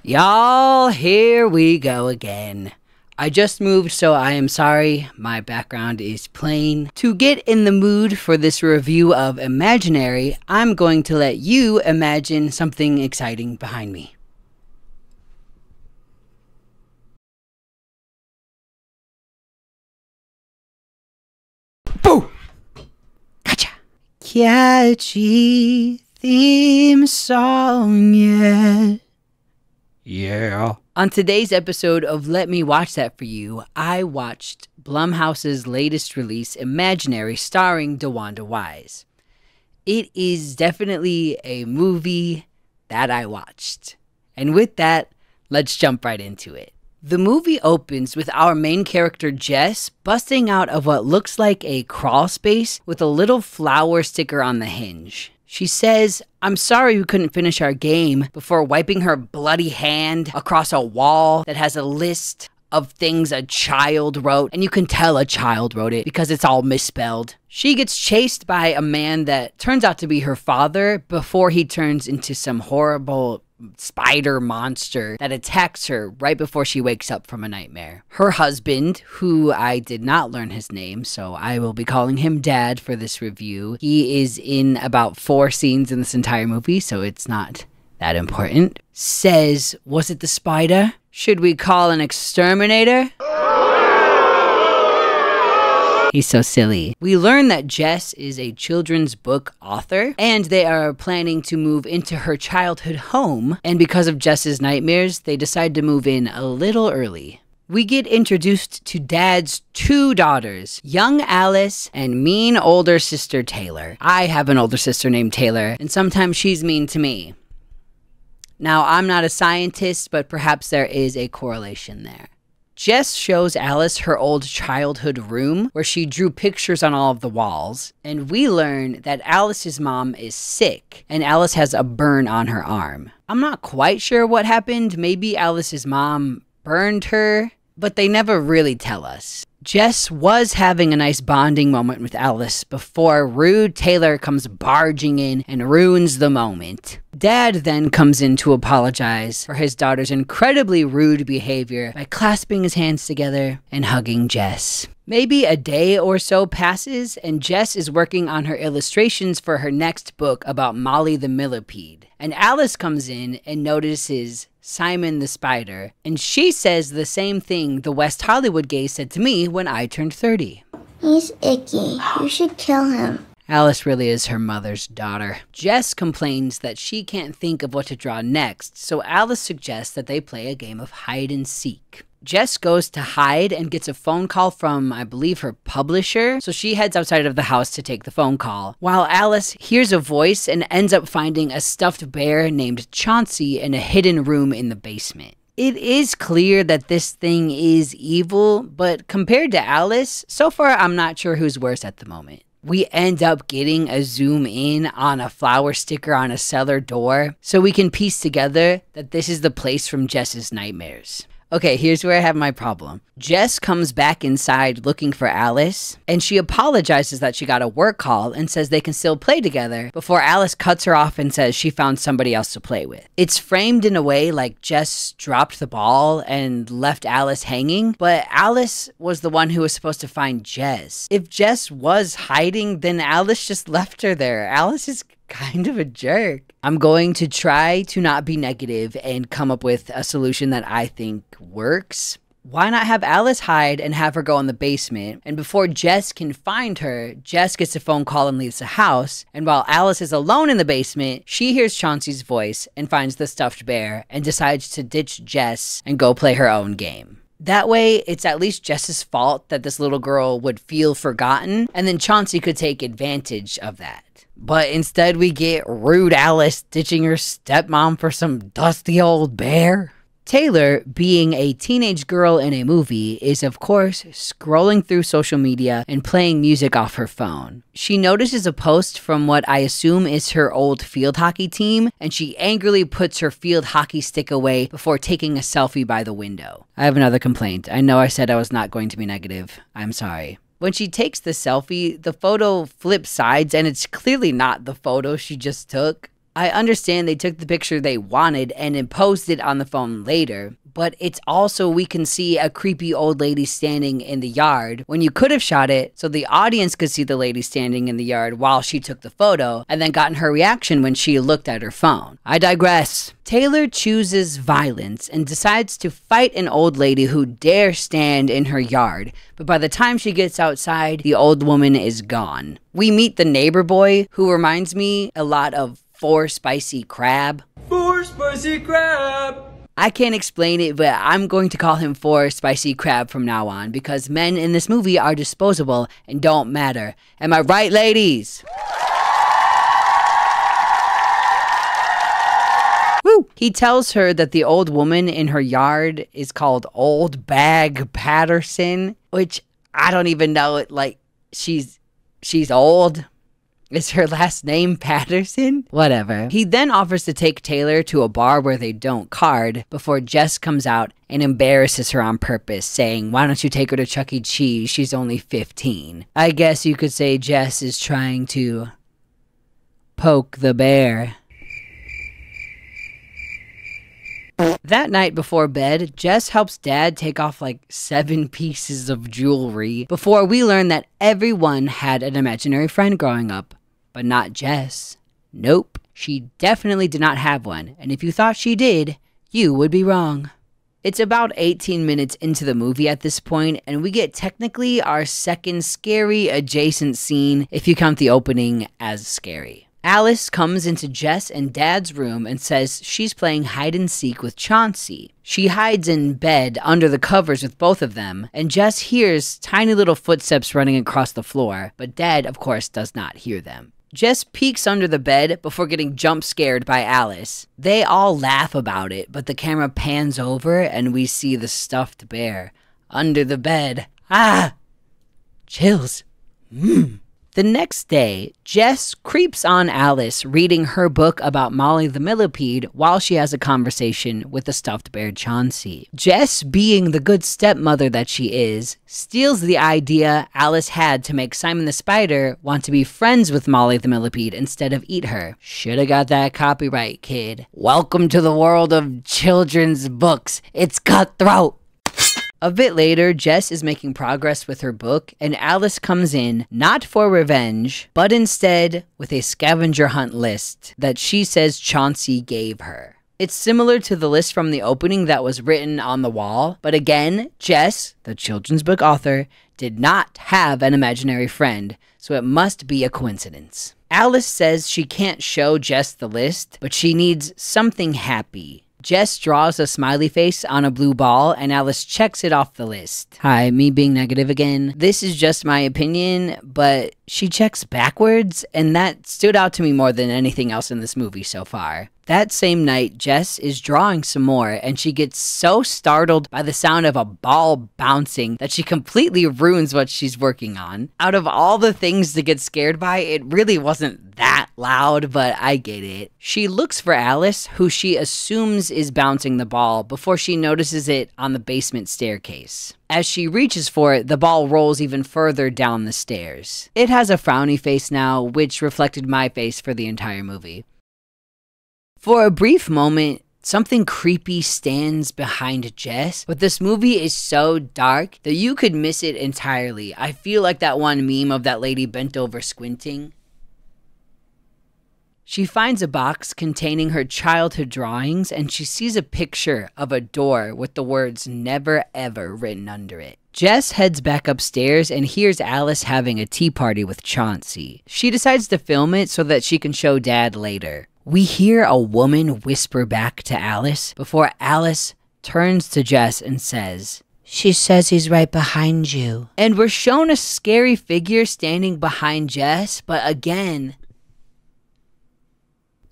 Y'all, here we go again. I just moved, so I am sorry. My background is plain. To get in the mood for this review of Imaginary, I'm going to let you imagine something exciting behind me. Boo! Gotcha! Catchy theme song, yeah. Yeah. On today's episode of Let Me Watch That For You, I watched Blumhouse's latest release, Imaginary, starring DeWanda Wise. It is definitely a movie that I watched. And with that, let's jump right into it. The movie opens with our main character Jess busting out of what looks like a crawl space with a little flower sticker on the hinge. She says, "I'm sorry we couldn't finish our game," before wiping her bloody hand across a wall that has a list of things a child wrote, and you can tell a child wrote it because it's all misspelled. She gets chased by a man that turns out to be her father before he turns into some horrible spider monster that attacks her right before she wakes up from a nightmare. Her husband, who I did not learn his name, so I will be calling him Dad for this review. He is in about 4 scenes in this entire movie, so it's not that important. Says, "Was it the spider? Should we call an exterminator?" He's so silly. We learn that Jess is a children's book author, and they are planning to move into her childhood home, and because of Jess's nightmares, they decide to move in a little early. We get introduced to Dad's 2 daughters, young Alice and mean older sister Taylor. I have an older sister named Taylor, and sometimes she's mean to me. Now, I'm not a scientist, but perhaps there is a correlation there. Jess shows Alice her old childhood room where she drew pictures on all of the walls, and we learn that Alice's mom is sick and Alice has a burn on her arm. I'm not quite sure what happened. Maybe Alice's mom burned her, but they never really tell us. Jess was having a nice bonding moment with Alice before rude Taylor comes barging in and ruins the moment. Dad then comes in to apologize for his daughter's incredibly rude behavior by clasping his hands together and hugging Jess. Maybe a day or so passes, and Jess is working on her illustrations for her next book about Molly the Millipede. And Alice comes in and notices Simon the Spider, and she says the same thing the West Hollywood gays said to me when I turned 30. "He's icky. You should kill him." Alice really is her mother's daughter. Jess complains that she can't think of what to draw next, so Alice suggests that they play a game of hide and seek. Jess goes to hide and gets a phone call from, I believe, her publisher, so she heads outside of the house to take the phone call, while Alice hears a voice and ends up finding a stuffed bear named Chauncey in a hidden room in the basement. It is clear that this thing is evil, but compared to Alice, so far I'm not sure who's worse at the moment. We end up getting a zoom in on a flower sticker on a cellar door, so we can piece together that this is the place from Jess's nightmares. Okay, here's where I have my problem. Jess comes back inside looking for Alice, and she apologizes that she got a work call and says they can still play together before Alice cuts her off and says she found somebody else to play with. It's framed in a way like Jess dropped the ball and left Alice hanging, but Alice was the one who was supposed to find Jess. If Jess was hiding, then Alice just left her there. Alice is kind of a jerk. I'm going to try to not be negative and come up with a solution that I think works. Why not have Alice hide and have her go in the basement? And before Jess can find her, Jess gets a phone call and leaves the house. And while Alice is alone in the basement, she hears Chauncey's voice and finds the stuffed bear and decides to ditch Jess and go play her own game. That way, it's at least Jess's fault that this little girl would feel forgotten, and then Chauncey could take advantage of that. But instead we get rude Alice ditching her stepmom for some dusty old bear. Taylor, being a teenage girl in a movie, is of course scrolling through social media and playing music off her phone. She notices a post from what I assume is her old field hockey team, and she angrily puts her field hockey stick away before taking a selfie by the window. I have another complaint. I know I said I was not going to be negative. I'm sorry. When she takes the selfie, the photo flips sides and it's clearly not the photo she just took. I understand they took the picture they wanted and imposed it on the phone later, but it's also we can see a creepy old lady standing in the yard when you could have shot it so the audience could see the lady standing in the yard while she took the photo and then gotten her reaction when she looked at her phone. I digress. Taylor chooses violence and decides to fight an old lady who dare stand in her yard, but by the time she gets outside, the old woman is gone. We meet the neighbor boy, who reminds me a lot of Four Spicy Crab. Four Spicy Crab! I can't explain it, but I'm going to call him Four Spicy Crab from now on because men in this movie are disposable and don't matter. Am I right, ladies? Woo! He tells her that the old woman in her yard is called Old Bag Patterson, which I don't even know it. Like, she's old. Is her last name Patterson? Whatever. He then offers to take Taylor to a bar where they don't card before Jess comes out and embarrasses her on purpose, saying, "Why don't you take her to Chuck E. Cheese? She's only 15. I guess you could say Jess is trying to poke the bear. That night before bed, Jess helps Dad take off like 7 pieces of jewelry before we learn that everyone had an imaginary friend growing up. But not Jess. Nope, she definitely did not have one, and if you thought she did, you would be wrong. It's about 18 minutes into the movie at this point, and we get technically our second scary adjacent scene if you count the opening as scary. Alice comes into Jess and Dad's room and says she's playing hide and seek with Chauncey. She hides in bed under the covers with both of them, and Jess hears tiny little footsteps running across the floor, but Dad, of course, does not hear them. Jess peeks under the bed before getting jump scared by Alice. They all laugh about it, but the camera pans over and we see the stuffed bear under the bed. Ah! Chills. The next day, Jess creeps on Alice reading her book about Molly the Millipede while she has a conversation with the stuffed bear Chauncey. Jess, being the good stepmother that she is, steals the idea Alice had to make Simon the Spider want to be friends with Molly the Millipede instead of eat her. Shoulda got that copyright, kid. Welcome to the world of children's books. It's cutthroat. A bit later, Jess is making progress with her book, and Alice comes in, not for revenge, but instead with a scavenger hunt list that she says Chauncey gave her. It's similar to the list from the opening that was written on the wall, but again, Jess, the children's book author, did not have an imaginary friend, so it must be a coincidence. Alice says she can't show Jess the list, but she needs something happy. Jess draws a smiley face on a blue ball, and Alice checks it off the list. Hi, me being negative again. This is just my opinion, but she checks backwards, and that stood out to me more than anything else in this movie so far. That same night, Jess is drawing some more, and she gets so startled by the sound of a ball bouncing that she completely ruins what she's working on. Out of all the things to get scared by, it really wasn't that loud, but I get it. She looks for Alice, who she assumes is bouncing the ball, before she notices it on the basement staircase. As she reaches for it, the ball rolls even further down the stairs. It has a frowny face now, which reflected my face for the entire movie. For a brief moment, something creepy stands behind Jess, but this movie is so dark that you could miss it entirely. I feel like that one meme of that lady bent over squinting. She finds a box containing her childhood drawings, and she sees a picture of a door with the words "Never Ever" written under it. Jess heads back upstairs and hears Alice having a tea party with Chauncey. She decides to film it so that she can show Dad later. We hear a woman whisper back to Alice before Alice turns to Jess and says, "She says he's right behind you." And we're shown a scary figure standing behind Jess, but again,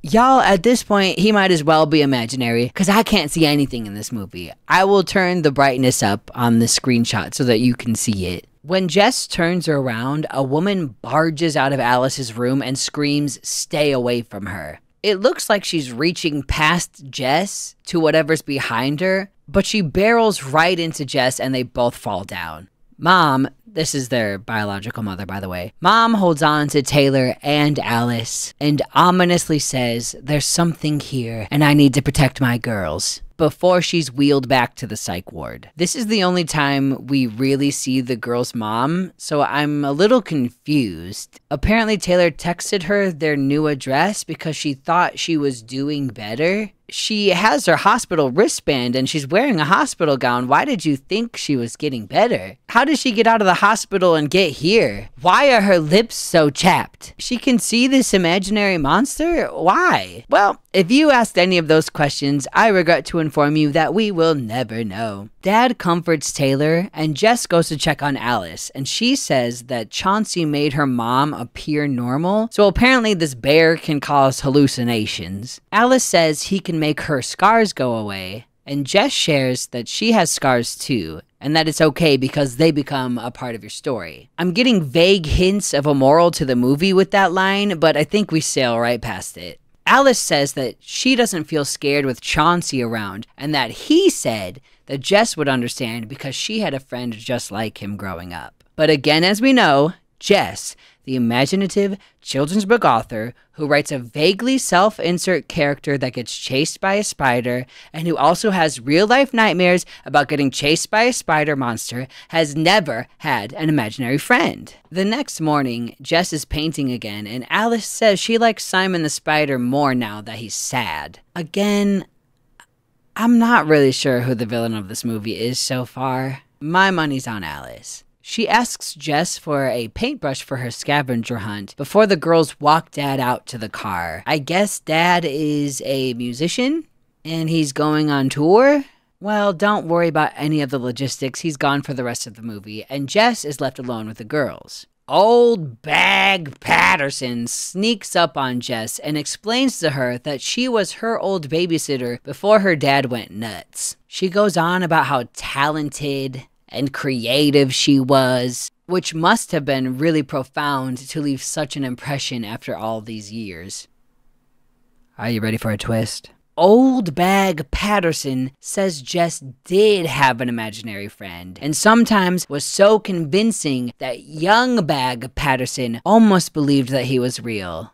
y'all, at this point, he might as well be imaginary because I can't see anything in this movie. I will turn the brightness up on the screenshot so that you can see it. When Jess turns around, a woman barges out of Alice's room and screams, "Stay away from her." It looks like she's reaching past Jess to whatever's behind her, but she barrels right into Jess and they both fall down. Mom, this is their biological mother, by the way. Mom holds on to Taylor and Alice and ominously says, "There's something here and I need to protect my girls," before she's wheeled back to the psych ward. This is the only time we really see the girl's mom, so I'm a little confused. Apparently Taylor texted her their new address because she thought she was doing better. She has her hospital wristband and she's wearing a hospital gown. Why did you think she was getting better? How did she get out of the hospital and get here? Why are her lips so chapped? She can see this imaginary monster? Why? Well, if you asked any of those questions, I regret to inform you that we will never know. Dad comforts Taylor and Jess goes to check on Alice, and she says that Chauncey made her mom appear normal, so apparently this bear can cause hallucinations. Alice says he can make her scars go away, and Jess shares that she has scars too, and that it's okay because they become a part of your story. I'm getting vague hints of a moral to the movie with that line, but I think we sail right past it. Alice says that she doesn't feel scared with Chauncey around, and that he said that Jess would understand because she had a friend just like him growing up. But again, as we know, Jess, the imaginative children's book author who writes a vaguely self-insert character that gets chased by a spider and who also has real-life nightmares about getting chased by a spider monster, has never had an imaginary friend. The next morning, Jess is painting again, and Alice says she likes Simon the Spider more now that he's sad. Again, I'm not really sure who the villain of this movie is so far. My money's on Alice. She asks Jess for a paintbrush for her scavenger hunt before the girls walk Dad out to the car. I guess Dad is a musician and he's going on tour? Well, don't worry about any of the logistics. He's gone for the rest of the movie, and Jess is left alone with the girls. Old Bag Patterson sneaks up on Jess and explains to her that she was her old babysitter before her dad went nuts. She goes on about how talented and creative she was, which must have been really profound to leave such an impression after all these years. Are you ready for a twist? Old Bag Patterson says Jess did have an imaginary friend, and sometimes was so convincing that young Bag Patterson almost believed that he was real.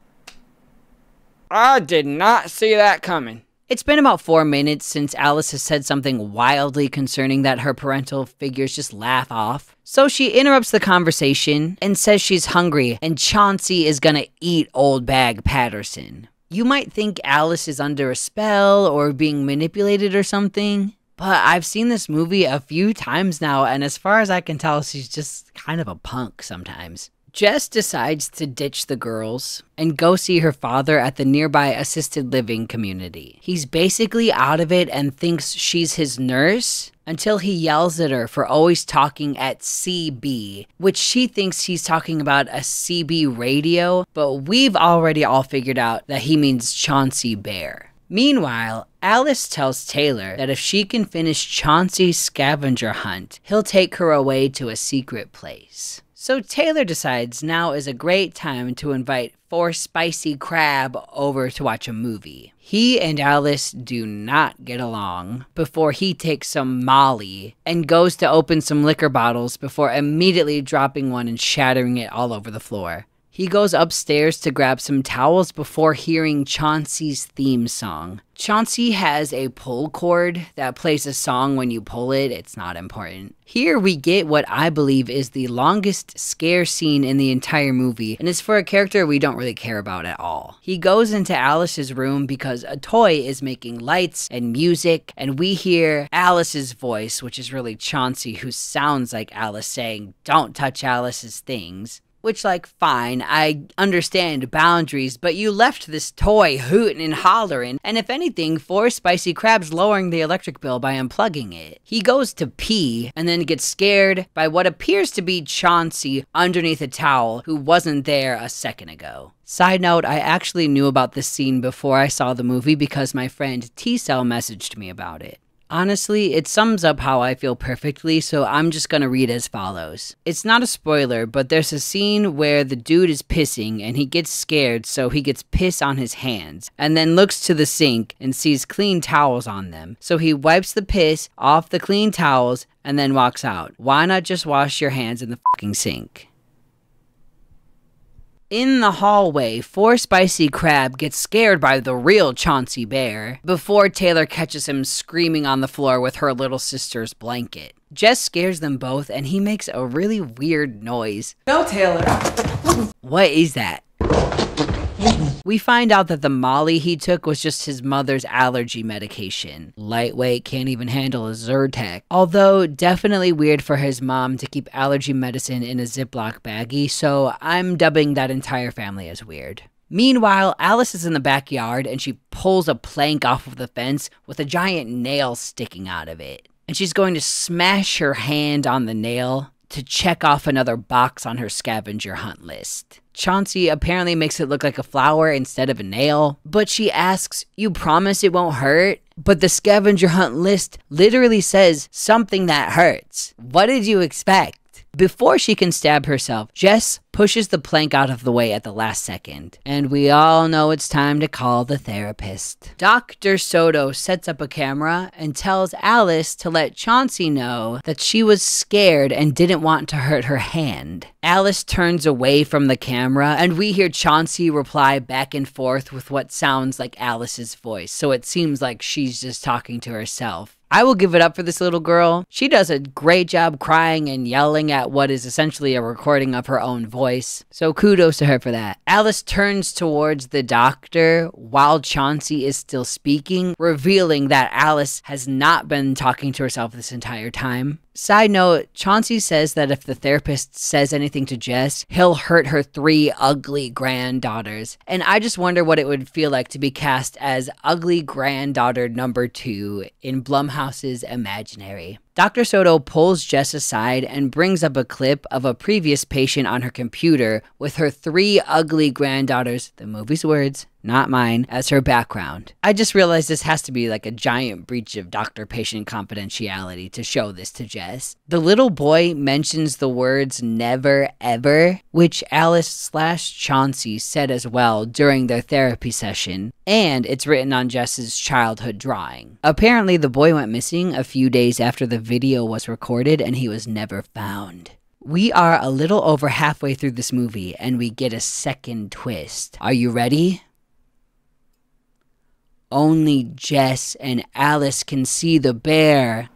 I did not see that coming. It's been about 4 minutes since Alice has said something wildly concerning that her parental figures just laugh off. So she interrupts the conversation and says she's hungry and Chauncey is gonna eat Old Bag Patterson. You might think Alice is under a spell or being manipulated or something, but I've seen this movie a few times now, and as far as I can tell, she's just kind of a punk sometimes. Jess decides to ditch the girls and go see her father at the nearby assisted living community. He's basically out of it and thinks she's his nurse until he yells at her for always talking at CB, which she thinks he's talking about a CB radio, but we've already all figured out that he means Chauncey Bear. Meanwhile, Alice tells Taylor that if she can finish Chauncey's scavenger hunt, he'll take her away to a secret place. So Taylor decides now is a great time to invite 4 Spicy Crab over to watch a movie. He and Alice do not get along before he takes some Molly and goes to open some liquor bottles before immediately dropping one and shattering it all over the floor. He goes upstairs to grab some towels before hearing Chauncey's theme song. Chauncey has a pull cord that plays a song when you pull it. It's not important. Here we get what I believe is the longest scare scene in the entire movie, and it's for a character we don't really care about at all. He goes into Alice's room because a toy is making lights and music, and we hear Alice's voice, which is really Chauncey, who sounds like Alice saying, "Don't touch Alice's things." Which, like, fine, I understand boundaries, but you left this toy hooting and hollering, and if anything, 4 Spicy Crabs lowering the electric bill by unplugging it. He goes to pee, and then gets scared by what appears to be Chauncey underneath a towel, who wasn't there a second ago. Side note, I actually knew about this scene before I saw the movie because my friend T-Cell messaged me about it. Honestly, it sums up how I feel perfectly, so I'm just gonna read as follows. It's not a spoiler, but there's a scene where the dude is pissing and he gets scared, so he gets piss on his hands, and then looks to the sink and sees clean towels on them. So he wipes the piss off the clean towels and then walks out. Why not just wash your hands in the fucking sink? In the hallway, 4 Spicy Crab gets scared by the real Chauncey Bear before Taylor catches him screaming on the floor with her little sister's blanket. Jess scares them both and he makes a really weird noise. No, Taylor. What is that? We find out that the Molly he took was just his mother's allergy medication. Lightweight, can't even handle a Zyrtec. Although, definitely weird for his mom to keep allergy medicine in a Ziploc baggie, so I'm dubbing that entire family as weird. Meanwhile, Alice is in the backyard and she pulls a plank off of the fence with a giant nail sticking out of it. And she's going to smash her hand on the nail to check off another box on her scavenger hunt list. Chauncey apparently makes it look like a flower instead of a nail, but she asks, "You promise it won't hurt?" But the scavenger hunt list literally says something that hurts. What did you expect? Before she can stab herself, Jess pushes the plank out of the way at the last second. And we all know it's time to call the therapist. Dr. Soto sets up a camera and tells Alice to let Chauncey know that she was scared and didn't want to hurt her hand. Alice turns away from the camera and we hear Chauncey reply back and forth with what sounds like Alice's voice. So it seems like she's just talking to herself. I will give it up for this little girl. She does a great job crying and yelling at what is essentially a recording of her own voice. So kudos to her for that. Alice turns towards the doctor while Chauncey is still speaking, revealing that Alice has not been talking to herself this entire time. Side note, Chauncey says that if the therapist says anything to Jess, he'll hurt her 3 ugly granddaughters. And I just wonder what it would feel like to be cast as ugly granddaughter number 2 in Blumhouse's Imaginary. Dr. Soto pulls Jess aside and brings up a clip of a previous patient on her computer with her 3 ugly granddaughters, the movie's words, not mine, as her background. I just realized this has to be like a giant breach of doctor-patient confidentiality to show this to Jess. The little boy mentions the words never ever, which Alice/Chauncey said as well during their therapy session, and it's written on Jess's childhood drawing. Apparently the boy went missing a few days after the video was recorded and he was never found. We are a little over halfway through this movie and we get a second twist. Are you ready? Only Jess and Alice can see the bear.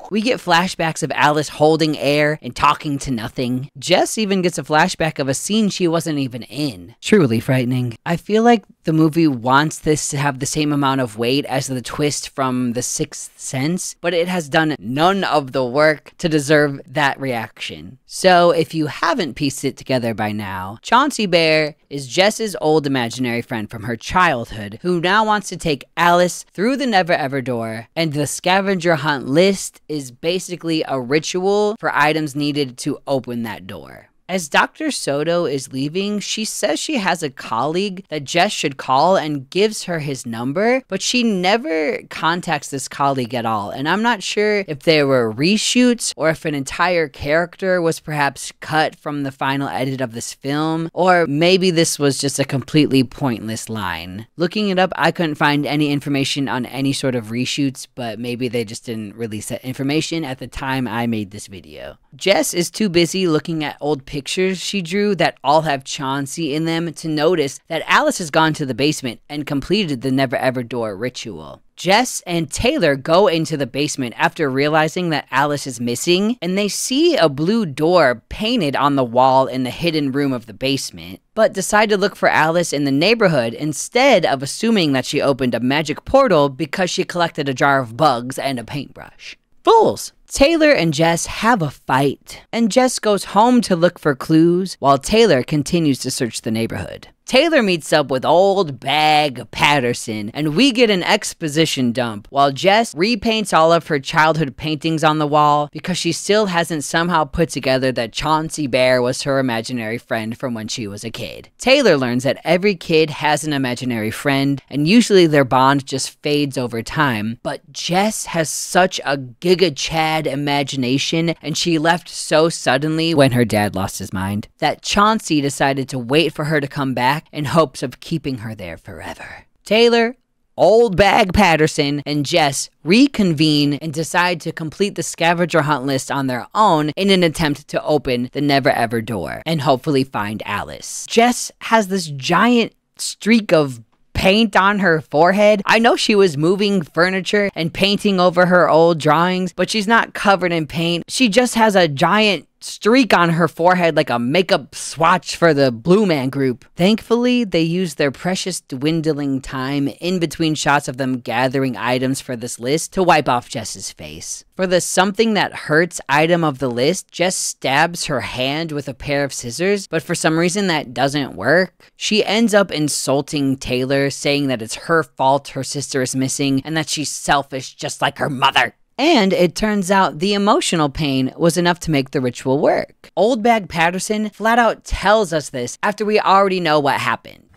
We get flashbacks of Alice holding air and talking to nothing. Jess even gets a flashback of a scene she wasn't even in. Truly frightening. I feel like the movie wants this to have the same amount of weight as the twist from The Sixth Sense, but it has done none of the work to deserve that reaction. So if you haven't pieced it together by now, Chauncey Bear is Jess's old imaginary friend from her childhood who now wants to take Alice through the Never Ever door, and the scavenger hunt list is basically a ritual for items needed to open that door. As Dr. Soto is leaving, she says she has a colleague that Jess should call and gives her his number, but she never contacts this colleague at all. And I'm not sure if there were reshoots or if an entire character was perhaps cut from the final edit of this film, or maybe this was just a completely pointless line. Looking it up, I couldn't find any information on any sort of reshoots, but maybe they just didn't release that information at the time I made this video. Jess is too busy looking at old pictures she drew that all have Chauncey in them to notice that Alice has gone to the basement and completed the Never Ever door ritual. Jess and Taylor go into the basement after realizing that Alice is missing, and they see a blue door painted on the wall in the hidden room of the basement, but decide to look for Alice in the neighborhood instead of assuming that she opened a magic portal because she collected a jar of bugs and a paintbrush. Fools! Taylor and Jess have a fight, and Jess goes home to look for clues while Taylor continues to search the neighborhood. Taylor meets up with Old Bag Patterson, and we get an exposition dump while Jess repaints all of her childhood paintings on the wall because she still hasn't somehow put together that Chauncey Bear was her imaginary friend from when she was a kid. Taylor learns that every kid has an imaginary friend, and usually their bond just fades over time, but Jess has such a Giga Chad imagination, and she left so suddenly when her dad lost his mind, that Chauncey decided to wait for her to come back in hopes of keeping her there forever. Taylor, Old Bag Patterson, and Jess reconvene and decide to complete the scavenger hunt list on their own in an attempt to open the Never Ever door and hopefully find Alice. Jess has this giant streak of paint on her forehead. I know she was moving furniture and painting over her old drawings, but she's not covered in paint. She just has a giant streak on her forehead like a makeup swatch for the Blue Man Group. Thankfully, they used their precious dwindling time in between shots of them gathering items for this list to wipe off Jess's face. For the something that hurts item of the list, Jess stabs her hand with a pair of scissors, but for some reason that doesn't work. She ends up insulting Taylor, saying that it's her fault her sister is missing and that she's selfish just like her mother. And it turns out the emotional pain was enough to make the ritual work. Old Bag Patterson flat out tells us this after we already know what happened.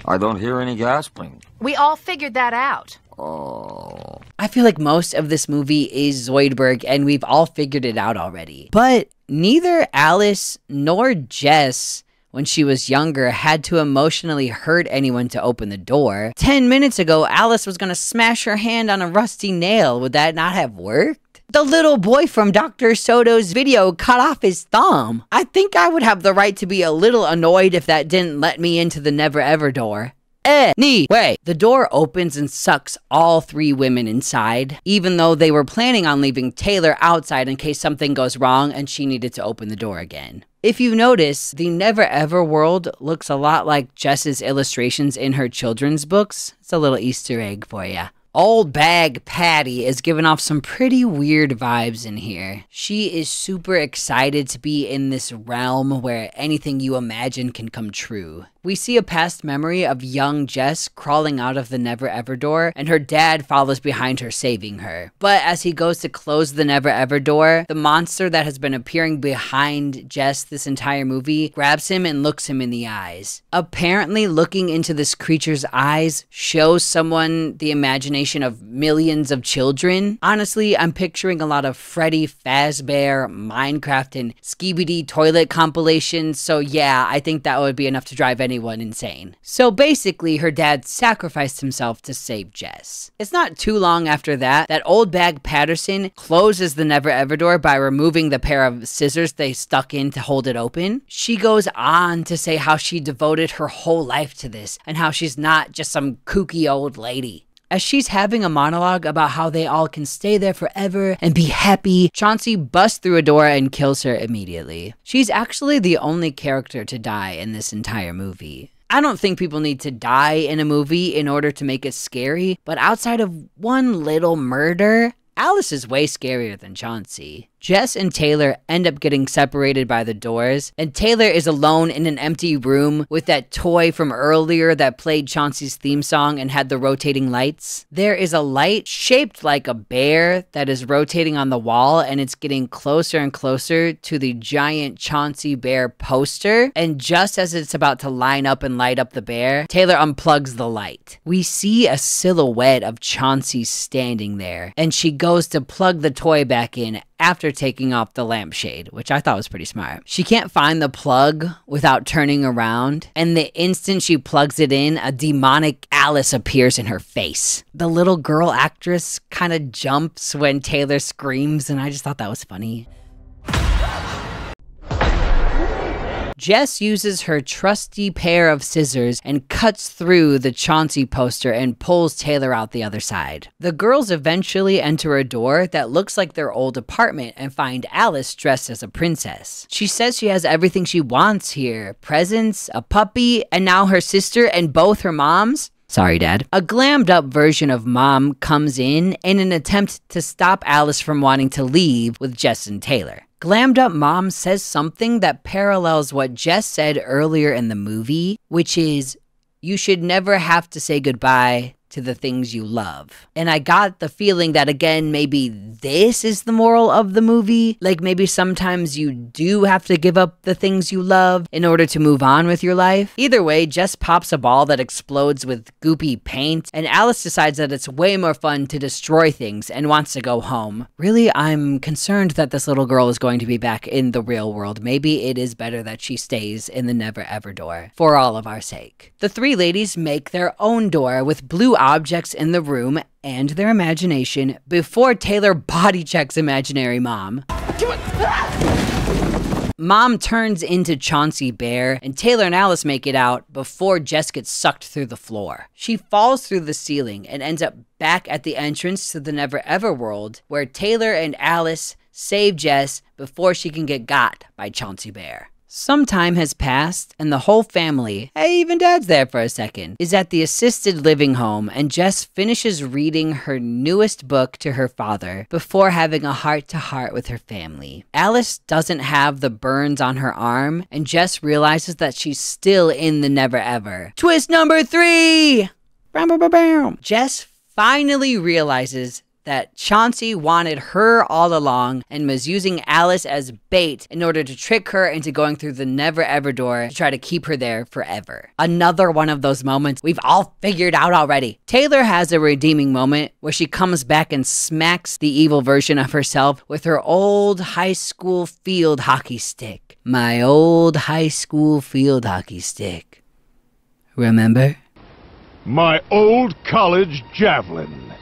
I don't hear any gasping. We all figured that out. Oh. I feel like most of this movie is Zoidberg and we've all figured it out already. But neither Alice nor Jess, when she was younger, had to emotionally hurt anyone to open the door. 10 minutes ago, Alice was gonna smash her hand on a rusty nail. Would that not have worked? The little boy from Dr. Soto's video cut off his thumb. I think I would have the right to be a little annoyed if that didn't let me into the Never Ever door. Anyway, the door opens and sucks all three women inside, even though they were planning on leaving Taylor outside in case something goes wrong and she needed to open the door again. If you notice, the Never Ever world looks a lot like Jess's illustrations in her children's books. It's a little Easter egg for you. Old Bag Patty is giving off some pretty weird vibes in here. She is super excited to be in this realm where anything you imagine can come true. We see a past memory of young Jess crawling out of the Never Ever door, and her dad follows behind her, saving her. But as he goes to close the Never Ever door, the monster that has been appearing behind Jess this entire movie grabs him and looks him in the eyes. Apparently, looking into this creature's eyes shows someone the imagination of millions of children. Honestly, I'm picturing a lot of Freddy Fazbear, Minecraft, and Skibidi toilet compilations, so yeah, I think that would be enough to drive anyone insane. So basically, her dad sacrificed himself to save Jess. It's not too long after that Old Bag Patterson closes the Never Ever door by removing the pair of scissors they stuck in to hold it open. She goes on to say how she devoted her whole life to this and how she's not just some kooky old lady. As she's having a monologue about how they all can stay there forever and be happy, Chauncey busts through a door and kills her immediately. She's actually the only character to die in this entire movie. I don't think people need to die in a movie in order to make it scary, but outside of one little murder, Alice is way scarier than Chauncey. Jess and Taylor end up getting separated by the doors, and Taylor is alone in an empty room with that toy from earlier that played Chauncey's theme song and had the rotating lights. There is a light shaped like a bear that is rotating on the wall, and it's getting closer and closer to the giant Chauncey Bear poster, and just as it's about to line up and light up the bear, Taylor unplugs the light. We see a silhouette of Chauncey standing there, and she goes to plug the toy back in after taking off the lampshade, which I thought was pretty smart. She can't find the plug without turning around, and the instant she plugs it in, a demonic Alice appears in her face. The little girl actress kind of jumps when Taylor screams, and I just thought that was funny. Jess uses her trusty pair of scissors and cuts through the Chauncey poster and pulls Taylor out the other side. The girls eventually enter a door that looks like their old apartment and find Alice dressed as a princess. She says she has everything she wants here: presents, a puppy, and now her sister and both her moms. Sorry, Dad. A glammed up version of Mom comes in an attempt to stop Alice from wanting to leave with Jess and Taylor. Glammed up mom says something that parallels what Jess said earlier in the movie, which is, you should never have to say goodbye to the things you love. And I got the feeling that, again, maybe this is the moral of the movie. Like, maybe sometimes you do have to give up the things you love in order to move on with your life. Either way, Jess pops a ball that explodes with goopy paint, and Alice decides that it's way more fun to destroy things and wants to go home. Really, I'm concerned that this little girl is going to be back in the real world. Maybe it is better that she stays in the Never Ever door, for all of our sake. The three ladies make their own door with blue objects in the room and their imagination before Taylor body checks imaginary mom. Mom turns into Chauncey Bear, and Taylor and Alice make it out before Jess gets sucked through the floor. She falls through the ceiling and ends up back at the entrance to the Never Ever world, where Taylor and Alice save Jess before she can get got by Chauncey Bear. Some time has passed, and the whole family, hey, even Dad's there for a second, is at the assisted living home, and Jess finishes reading her newest book to her father before having a heart-to-heart with her family. Alice doesn't have the burns on her arm, and Jess realizes that she's still in the Never Ever. Twist number 3! Jess finally realizes that Chauncey wanted her all along and was using Alice as bait in order to trick her into going through the Never Ever door to try to keep her there forever. Another one of those moments we've all figured out already. Taylor has a redeeming moment where she comes back and smacks the evil version of herself with her old high school field hockey stick. My old high school field hockey stick. Remember? My old college javelin.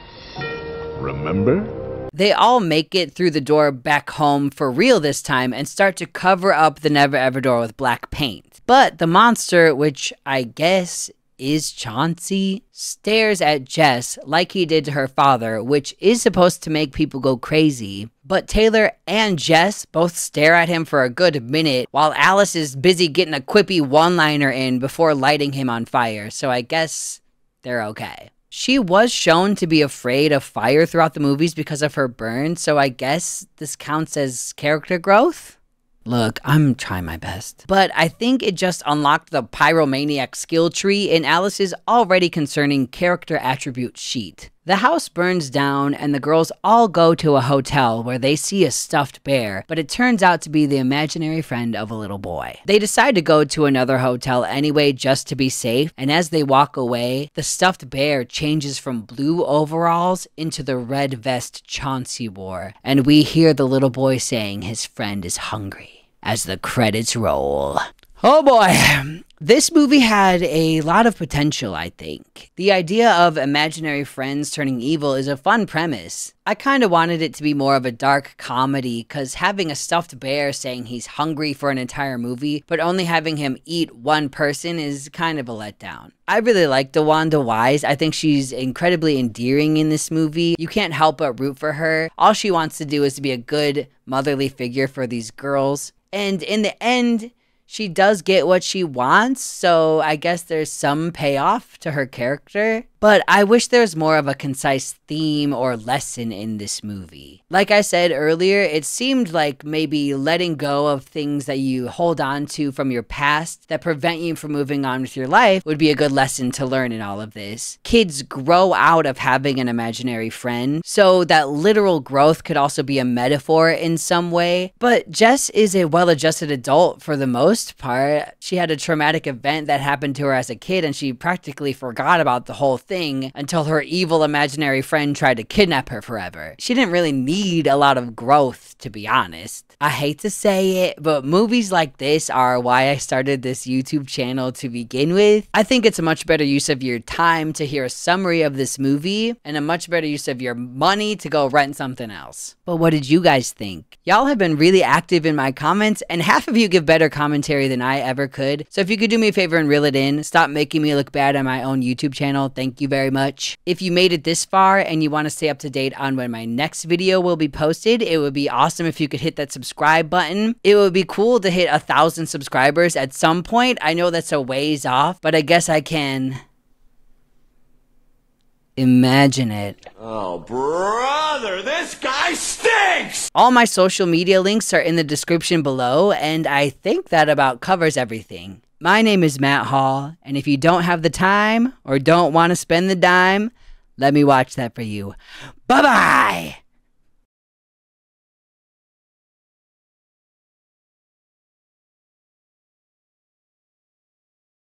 Remember? They all make it through the door back home for real this time and start to cover up the Never Ever door with black paint. But the monster, which I guess is Chauncey, stares at Jess like he did to her father, which is supposed to make people go crazy. But Taylor and Jess both stare at him for a good minute while Alice is busy getting a quippy one-liner in before lighting him on fire, so I guess they're okay. She was shown to be afraid of fire throughout the movies because of her burns, so I guess this counts as character growth? Look, I'm trying my best. But I think it just unlocked the pyromaniac skill tree in Alice's already concerning character attribute sheet. The house burns down and the girls all go to a hotel where they see a stuffed bear, but it turns out to be the imaginary friend of a little boy. They decide to go to another hotel anyway just to be safe, and as they walk away, the stuffed bear changes from blue overalls into the red vest Chauncey wore, and we hear the little boy saying his friend is hungry as the credits roll. Oh boy, this movie had a lot of potential, I think. The idea of imaginary friends turning evil is a fun premise. I kind of wanted it to be more of a dark comedy, because having a stuffed bear saying he's hungry for an entire movie, but only having him eat one person is kind of a letdown. I really like DeWanda Wise. I think she's incredibly endearing in this movie. You can't help but root for her. All she wants to do is to be a good motherly figure for these girls. And in the end, she does get what she wants, so I guess there's some payoff to her character. But I wish there was more of a concise theme or lesson in this movie. Like I said earlier, it seemed like maybe letting go of things that you hold on to from your past that prevent you from moving on with your life would be a good lesson to learn in all of this. Kids grow out of having an imaginary friend, so that literal growth could also be a metaphor in some way. But Jess is a well-adjusted adult for the most part. She had a traumatic event that happened to her as a kid, and she practically forgot about the whole thing until her evil imaginary friend tried to kidnap her forever. She didn't really need a lot of growth, to be honest. I hate to say it, but movies like this are why I started this YouTube channel to begin with. I think it's a much better use of your time to hear a summary of this movie, and a much better use of your money to go rent something else. But what did you guys think? Y'all have been really active in my comments, and half of you give better commentary than I ever could. So if you could do me a favor and reel it in, stop making me look bad on my own YouTube channel. Thank you very much. If you made it this far and you want to stay up to date on when my next video will be posted, it would be awesome if you could hit that subscribe button. It would be cool to hit 1,000 subscribers at some point. I know that's a ways off, but I guess I can Imagine it. Oh, brother, this guy stinks! All my social media links are in the description below, and I think that about covers everything. My name is Matt Hall, and if you don't have the time or don't want to spend the dime, let me watch that for you. Bye-bye!